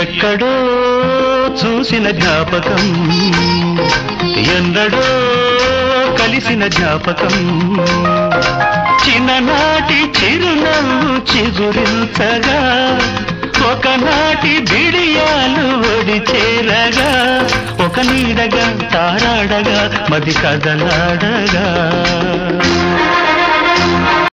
ఎక్కడో చూసిన జ్ఞాపకం ఎన్నడో కలిసిన జ్ఞాపకం చిన్ననాటి చిరునవ్వు చిగురించగా ఒకనాటి బిడియాలు ఒడి చేరగా ఒక నీడగా తారాడగా మది కదలాడగా